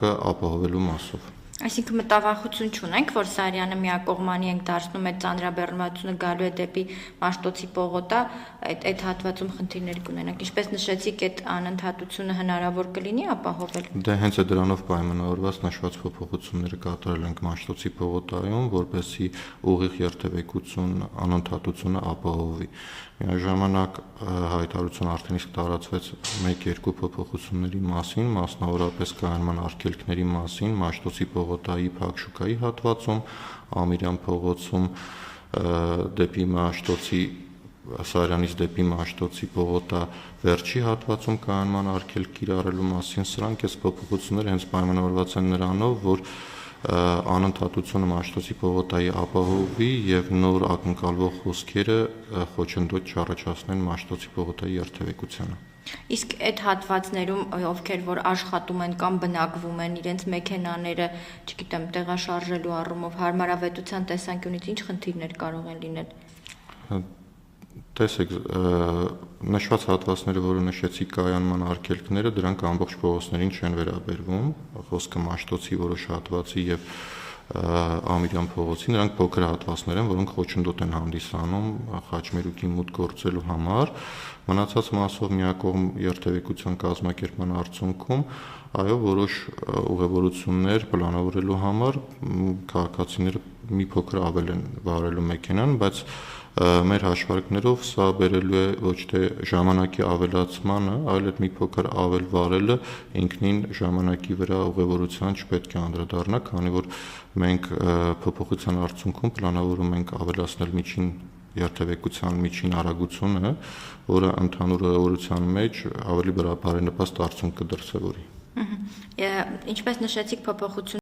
ապահովելու մասով։ Այսինքն մտավախություն չունենք, որ Սարյանը միակողմանի ենք դարձնում, այդ ծանրաբեռնվածությունը գալու է դեպի Մաշտոցի պողոտա, այդ հատվածում խնդիրներ կունենանք։ Ինչպես նշեցիք, այդ անընդհատությունը հնարավոր կլինի ապահովել։ Դե հենց է դրանով պայմանավորված նշված փոփոխությունները կատարել ենք Մաշտոցի պողոտայում, որպեսզի ուղիղ երթևեկություն անընդհատությունը ապահովվի։ Միաժամանակ հայտարարություն արդեն իսկ տարածվեց 1-2 փոփոխությունների մասին, մասնավորապես կայանման արգելքների մասին Մաշտոցի պողոտայի Փակ շուկայի հատվածում, Ամիրյան փողոցում դեպի Մաշտոցի Սարյանից դեպի Մաշտոցի պողոտա վերջի հատվածում կայանման արգելք կիրառելու մասին։ Սրանք այս փոփոխությունները հենց պայմանավորված են նրանով, որ անընդհատությունը Մաշտոցի պողոտայի ապահովվի եւ նոր ակնկալվող խոսքերը խոչընդոտ չառաջացնեն Մաշտոցի պողոտայի երթևեկությանը։ Իսկ այդ հատվածներում ովքեր որ աշխատում են կամ բնակվում են, իրենց մեքենաները, չգիտեմ, տեղաշարժելու առումով հարմարավետության տեսանկյունից ինչ խնդիրներ կարող են լինել։ Տեսեք, նշված հատվածները, որը նշեցի կայանման արգելքները, դրանք ամբողջ փողոցներին չեն վերաբերվում, խոսքը Մաշտոցի որոշ հատվածի եւ Ամիրյան փողոցի, նրանք փոքր հատվածներ են, որոնք խոչընդոտ են հանդիսանում խաչմերուկի մուտք գործելու համար։ Մնացած մասով միակողմ երթևեկության կազմակերպման արդյունքում այո, որոշ ուղևորություններ պլանավորելու համար քաղաքացիները մի փոքր ավել են վարելու մեքենան, բայց մեր հաշվարկներով սա բերելու է ոչ թե ժամանակի ավելացմանը, այլ այդ մի փոքր ավել վարելը ինքնին ժամանակի վրա ուղևորության չպետք է անդրադառնա, քանի որ մենք փոփոխության արդյունքում պլանավորում ենք ավելացնել միջին երթևեկության միջին արագությունը, որը ընդհանուր ուղևորության մեջ ավելի բարենպաստ արդյունք կդրսևորի։ Ինչպես նշեցիք, փոփոխություն